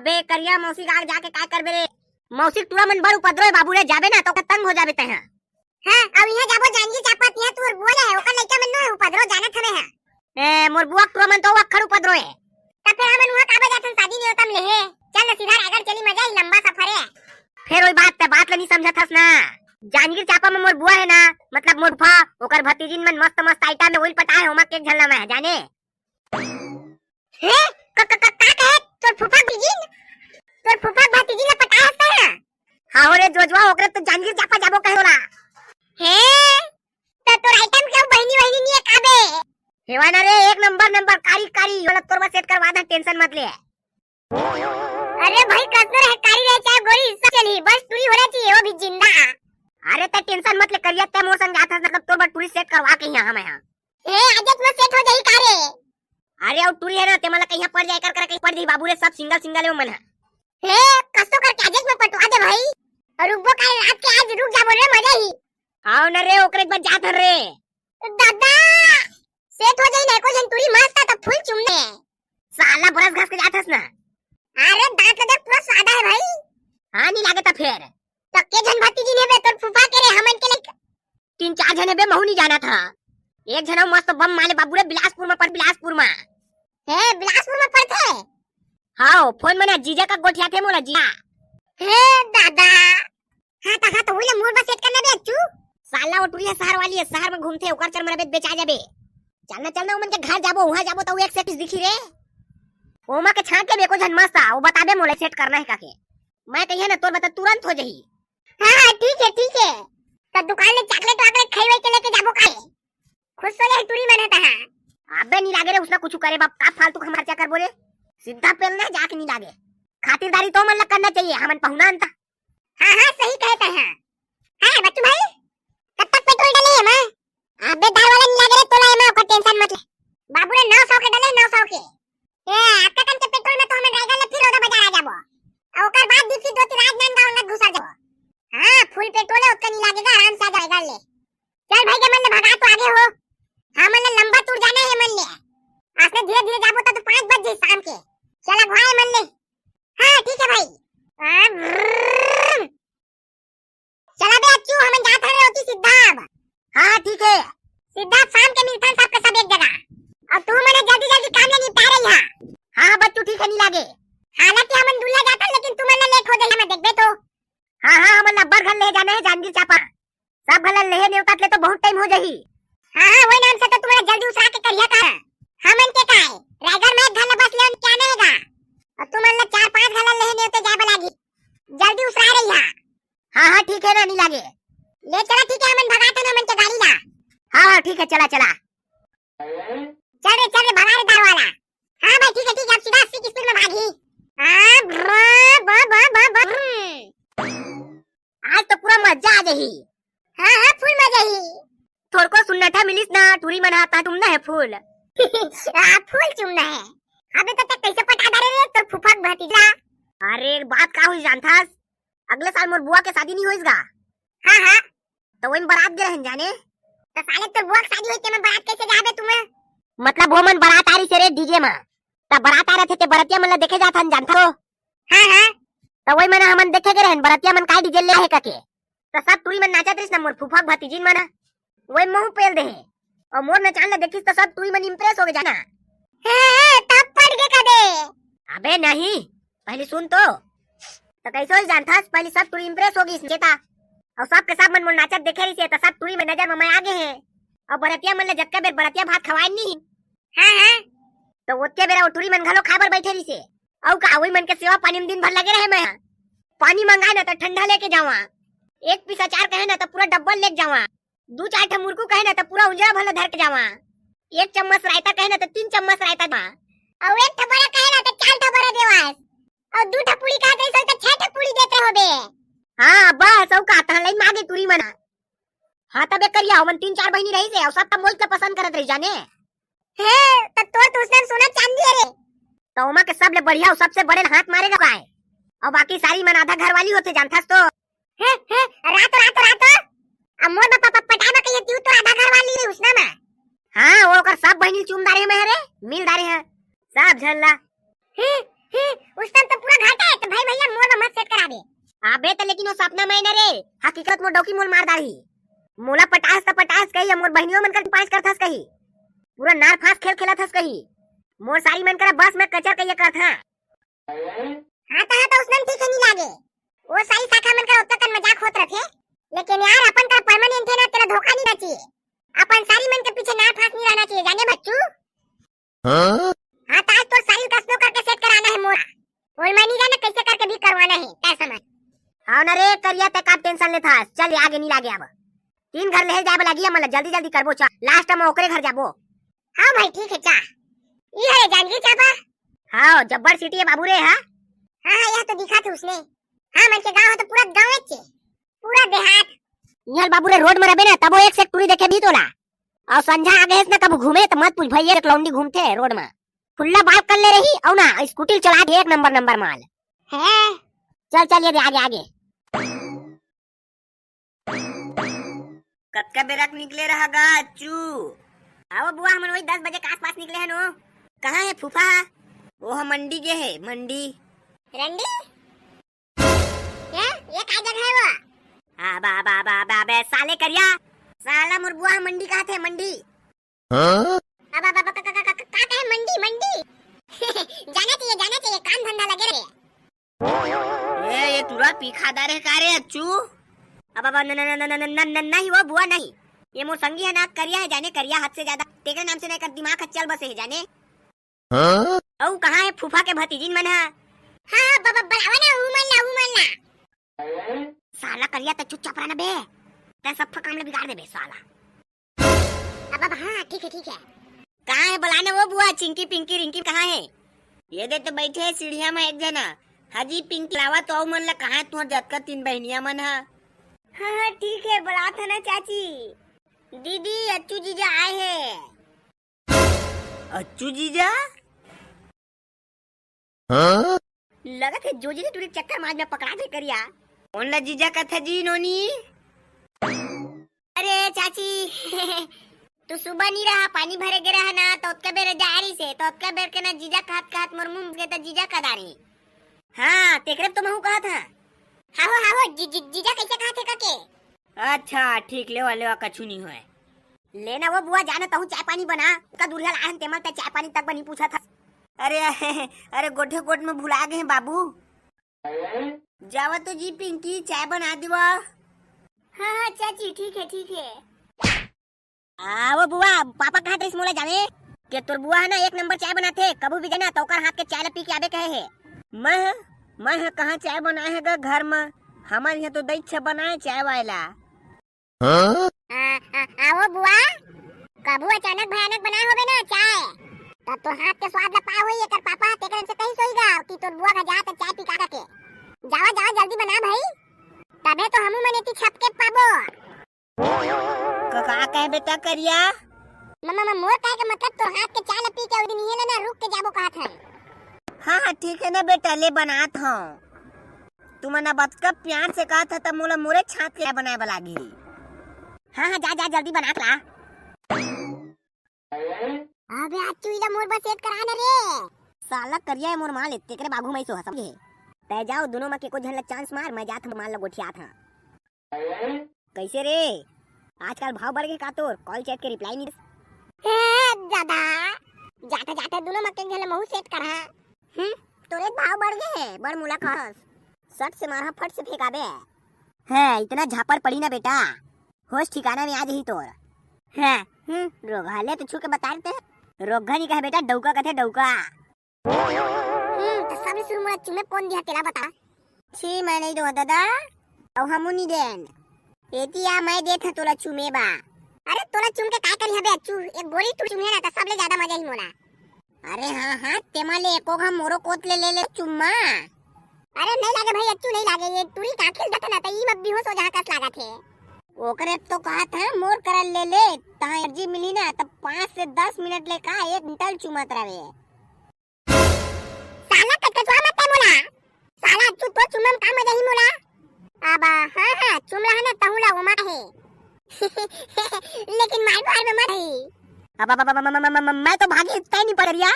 अबे करिया मौसी का जाके काय करबे रे? मौसी टूरा मन बड़ उपद्रव है बाबू रे, जाबे ना तो तंग हो जाबे तय। हां अब इहा जाबो जानगी चापात है तू बोले है ओकर लइका मन न उपद्रव जानत हवे है। ए मोर बुआ टूरा मन तो अखड़ उपद्रव है। त फिर हमन वहां काबे जाथन शादी नहीं होतम ले चल न सीधा आगर चली मजा ही लंबा सफर है। फिर ओई बात ल नहीं समझथस ना। जानगी चापा में मोर बुआ है ना, मतलब मोर फा ओकर भतीजिन मन मस्त मस्त आइटम में ओइल पटाए होमा केक झलना में जाने। हे का कहे तोर फूफा भतीजिन तोर फूफा भतीजिन ने पटाए हस ना। हां हो रे जोजवा ओकरे तो जानगी चापा जाबो कहोला। हे त तोर आइटम क्यों बहनी बहनी नहीं काबे? हेवा ना रे एक नंबर कारी कारी वाला तोरवा सेट करवा दा, टेंशन मत ले। अरे भाई कसर है कारी रहे चाहे गोरी हिस्सा चली बस टूरी होना चाहिए वो भी जिंदा। अरे त टेंशन मत ले, करिया ते मोर संग जात हस मतलब तोर टूरी सेट करवा के यहां हम यहां। ए आजत में सेट हो जाई कारे। अरे और टूरी है ना ते मला कहीं पड़ जाए कर कहीं पड़ दी बाबू रे, सब सिंगल सिंगल है मन है। हे कसो कर काजत में पटवा दे भाई और रुकबो काल रात के आज रुक जा बोल रे मजा ही। आओ न रे ओकरे एक बार जात हन रे। दादा सेट हो जाई ना को जन टूरी मस्त त फुल चुमने साला बरस घास के जात हस ना। अरे दांत लगे पूरा सादा है भाई। हां नहीं लागे त फिर त के जन भतीजी ने बे तोर फूफा के रे हमन के लिए 3-4 जने बे महू नहीं जाना था। एक जना मस्त बम माले बाबू रे बिलासपुर में पड़, बिलासपुर में। हे बिलासपुर में पड़थे। हां फोन में ना जीजा का गोठिया थे मोला जीजा। हे दादा हां तो ओले मोर बस सेट करना बे चू। साला वो टूरिया शहर वाली है, शहर में घूमते ओकर चल मरे बेचा जाबे। चलना उमन के घर जाबो, वहां जाबो तो एक सेट दिखी रे। ओमा के छाट के बेको जन मस्त आ, वो बताबे मोले सेट करना है काके। मैं कहिए ना तोर बता तुरंत हो जही। हां ठीक है तो दुकान में चॉकलेट वाकलेट खाई के लेके जाबो काहे खुश हो जाए टूरी बनता है। अबे नहीं लागे रे उसना कुछ करे बाप, का फालतू हमार क्या कर बोले। सीधा पेलना जाके नहीं लागे, खातिरदारी तो मन करना चाहिए हमन पहुना अंता। हां सही कहता है। हां बच्चू भाई कब तक पेट्रोल डाले है मैं? अबे दार वाला नहीं लागे रे तोला मैं को टेंशन मत ले। बाबू रे 900 के डाले 900 के। ए आपका कन के पेट्रोल में तो हमें ड्राइवर ले फिर ओदा बाजार आ जाबो और ओकर बाद दिखी दो तीन राजनांदगांव में घुसा जाबो। हां फुल पेट्रोल है उतना नहीं लागेगा, आराम से आ जाएगा ले। चल भाई के मन ले भगा तो आगे हो। हां मन ले लंबा टूर जाना है मन ले। आपने धीरे जाबो तो 5 बज जाए शाम के। चला भाई मन ले। हां ठीक है भाई। चला बे अच्छू हम जात रहे होती सीधा अब। हां ठीक है सीधा शाम के मिलता सब के सब एक जगह। अब तू मने जल्दी काम ले निपटा रही है। हां बच्चू ठीक है नहीं लागे। हालांकि हम दुल्ला जाता लेकिन तू मन लेट हो जाई हमें देखबे तो। हां हम नंबर घर ले जाना है जानगी चापा, सब घर ले नेवतात ले तो बहुत टाइम हो जही। हां वही नाम से तो तुम्हारा जल्दी उसरा के करिया का हमन के काय राइगर में घर बस ले क्या नहींगा और तुम मन 4-5 घर ले नेवते जाबे लागी जल्दी उसरा रही है। हां ठीक है ना नहीं लागे। ले चला ठीक है हमन भगाते ना मन के गाड़ी ला। हां ठीक है चला चल रे भगा रे दार वाला। हां भाई ठीक है अब सीधा 80 की स्पीड में भागी। हां बा आज तो पूरा मजा आ गई। हां फुल मजा ही। थोड़ को सुनना था मिलिस ना टूरी मनाता तुम ना है फूल। फूल चुमना है। अबे तो कैसे पटा दे रे तो फूफा भतीजा। अरे एक बात का हुई जानथास, अगले साल मोर बुआ के शादी नहीं होइसगा। हां तो वही बारात गे रहन जाने। तो साले तो बुआ की शादी होई ते में बारात कैसे जाबे तुम्हें? मतलब वो मन बारात आ रही से रे डीजे में, तब बारात आ रहे थे ते बरतिया मन देखे जाथन जानथो। हां तो वही मन हमन देखे गे रहन बरतिया मन काय डीजे ले है काके। तो सब टूरी मन नाचत रहिस ना मोर फूफा भतीजिन मन वही मुंह पेल दे और मोर नचान ले देखिस तो सब टूरी मन इंप्रेस हो गए जाना। तब पड़ के कदे। अबे नहीं पहले सुन तो कैसे हो जानथास, पहले सब टूरी इंप्रेस हो गई चेता और सब के सब मन मोर नाचत देखे रही से तो सब टूरी में नजर में मैं आगे है और बरतिया मन ले जक्का बेर बरतिया भात खवाए नहीं। हां तो ओते बेरा टूरी मन घलो खाबर बैठे रही से औ का वही मन के सेवा पानी में दिन भर लगे रहे। मैं पानी मंगाए ना तो ठंडा लेके जावा, एक पीस अचार कहे ना तो पूरा डब्बल लेके जावा, 2-4 ठा मुर्कू कहे ना तो पूरा उंजरा भला धर के जावा, 1 चम्मच रायता कहे ना तो 3 चम्मच रायता बा और 1 ठा बड़ा कहे ना तो 4 ठा बड़ा देवास और 2 ठा पूरी खाते तो 6 ठा पूरी देते होबे। हां बस औ का त लाइन मागे टूरी मना। हां तबे करिया मन 3-4 बहिनी रही से और सब त मोल के पसंद करत रही जाने। हे तो उसने सोना चांदी है रे तो उमा के सबले बढ़िया और सबसे बड़े हाथ मारेगा काय और बाकी सारी मन आधा घर वाली होते जानथास तो। रात अब मोर बापा पटावा कहिए तू तो आधा घर वाली रे उसना में। हां वो कर सब बहिनी चुमदारे में है रे मिलदारे है सब झल्ला। उस टाइम तो पूरा घाटा है, तो भाई भैया मोर में मत सेट करा दे। अबे तो लेकिन वो सपना में न रे, हकीकत में डोकी मोल मार डाली। मोला पटास त पटास कही, मोर बहनियों मन कर पास करथस कही, पूरा नार फास खेल खेलथस कही, मोर सारी मन कर बस में कचर कहिए करथा। हाँ तो उसमें ठीक नहीं लागे, वो सारी शाखा मन कर उत्तर मजाक होत रखे, लेकिन यार अपन का परमानेंट है ना, तेरा धोखा नहीं चाहिए। अपन सारी मन के पीछे नार फास नहीं रहना चाहिए, जाने बच्चू। हाँ तो आज तो सारी कसनो करके सेट कराना है मोरा, और मैं नहीं जाना कैसे करके भी करवाना है, क्या समझ। हाँ न रे करिया ते का टेंशन लेथा, चल आगे नहीं लागे। अब 3 घर ले जाए लगी, मतलब जल्दी जल्दी करबो, चा लास्ट में ओकरे घर जाबो। हाँ भाई ठीक है, चा ये है जानगी चापा। हाँ जब्बर सिटी है बाबू रे। हाँ यह तो दिखा था उसने। हाँ मन के गाँव तो पूरा गाँव है, पूरा देहात। यार बाबू रे रोड में रहे ना तब वो एक से टूरी देखे भी तोला, और संझा आगे है ना कब घूमे तो मत पूछ भैया, एक लौंडी घूमते रोड में खुला बात कर ले रही, और ना स्कूटी चला के 1 नंबर माल है। चल चल ये आगे आगे। कब का बेरक निकले रहेगा अच्चू? आओ बुआ, हम वही 10 बजे के आसपास निकले हैं नो। कहाँ है फूफा? वो हम मंडी के है, मंडी रंडी। ये क्या जगह है वो? बे साले करिया, साला मोर बुआ मंडी कहाँ थे, मंडी। अब का है मंडी मंडी। जाना चाहिए, काम धंधा लगे रहे। ये तुरंत पीखादार है का रे अच्चू? अब नहीं वो बुआ नहीं, ये मोर संगी है ना, करिया है जाने, करिया हद से ज्यादा तेरे नाम से नहीं कर, दिमाग चल बसे है जाने। औ कहाँ है फूफा के भतीजिन मन है? हाँ बाबा बढ़ावा ना, उमलना। साला करिया तो चुपचाप रहना बे, ते सब काम ले बिगाड़ दे बे साला। अब हाँ ठीक है। कहाँ है बुलाने वो बुआ? चिंकी पिंकी रिंकी कहाँ है? ये दे तो बैठे है सीढ़िया में एक जना, हाजी पिंकी लावा तो मन ला कहाँ तुम जत का 3 बहनिया मन है। हाँ ठीक है, बुला था ना चाची। दीदी अच्चू जीजा आए हैं। अच्चू जीजा? हाँ? लगा थे जो जी ने तुरी चक्कर मार में पकड़ा दे करिया। कौन ला जीजा का था जी नोनी? अरे चाची तू सुबह नहीं रहा, पानी भरे गिरा है ना, तो उसका बेर जारी से तो उसका बेर के ना जीजा कहत मोर मुंह के तो जीजा का दारी। हाँ तेकरे तो मैं कहा था। हाँ जीजा कैसे कहा थे काके? अच्छा ठीक ले कछु नहीं हुए लेना। वो बुआ जाना तो चाय पानी बना, का दूल्हा लाहन तेमल ते चाय पानी तक बनी पूछा था। अरे गोठ में भुला गए हैं बाबू। जावा तो जी पिंकी चाय बना दिवा। हाँ चाची ठीक है। वो बुआ पापा कहा थे मोला जाने के तोर बुआ है ना 1 नंबर चाय बनाते, कभी भी जाना तो हाथ के चाय पी के आबे कहे है। मैं कहाँ चाय बनाए है घर में, हमारे यहाँ तो दही बनाए चाय वाला। वो बुआ कबू अचानक भयानक बनाए होबे ना चाय, तब तो हाथ के स्वाद ला पाए होई, एकर पापा तेकरन से कहीं सोईगा कि तोर बुआ का जा त चाय पी का के। जावा जल्दी बना भाई, तबे तो हमू मनेती छप के पाबो। का कहे बेटा करिया? मम्मा मोर कहे के मतलब तो हाथ के चाय ला पी के उदी नहीं ना रुक के जाबो कहत है। हाँ ठीक है ना बेटा, ले बनात हूँ। तुम ना बतका प्यार से कहा था तब मोला मोरे छात के बनाए बलागी। हाँ जा जल्दी बना ला। अबे अच्चू इला मोर बस सेट कराना रे। साला करिया मोर माल इत्ते करे बागू में सो समझे। तय जाओ दोनों में के को झन चांस मार, मैं जात माल लगोठिया था। कैसे रे आजकल भाव बढ़ गए का तोर? कॉल चैट के रिप्लाई नहीं दादा जाते दोनों में के झन महू सेट करा। तोरे भाव बढ़ गए, बड़ मुलाकात सट से मारा फट से फेंका बे। है इतना झापर पड़ी ना बेटा, होश ठिकाना में आ जही तोर। है रोगाले तो छू के बता देते, रोगा नहीं कहे बेटा, डौका कथे डौका। तो सब शुरू में चुमे कौन दिया तेरा बता? छी मैं नहीं दो दादा, और हमू नहीं देन एतिया मैं देत है तोला चुमे बा। अरे तोला चुम के काय करी हबे अच्चू, एक गोली तू चुमे ना तो सबले ज्यादा मजा ही मोला। अरे हाँ तेमाले एको घम मोरो कोत ले चुम्मा। अरे नहीं लागे भाई अच्चू, नहीं लागे, ये टूरी का खेल दत ना त ई मत बेहोश हो जहां कस लागत है। ओकरे तो कहा था मोर करल ले तहां एनर्जी मिली ना तब 5 से 10 मिनट ले का 1 घंटा चुमत रहे। साला कचकचवा मत मोला, साला अच्चू तो चुमम का मजा ही मोला। अब हाँ चुमला है ना तहुला उमा है। लेकिन मार में मत है। अब मैं तो भागी इतना ही नहीं पड़ रिया।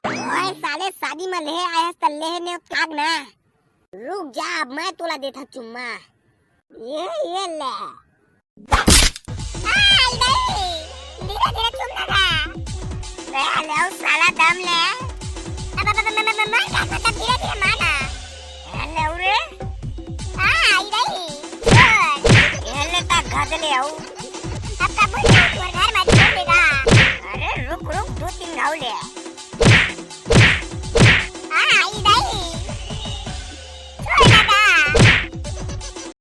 ओए साले शादी में ले आया है तल्ले ने त्याग ना। रुक जा अब मैं तोला देता चुम्मा। ये ले। आई नहीं धीरे धीरे चुमना था ले साला दम ले। अब मैं कैसा धीरे धीरे माना ले रे। आई नहीं ये ले ता गदले आओ। अब का बोल तू घर में छोड़ देगा अरे रुक 2-3 घाव ले। आई नहीं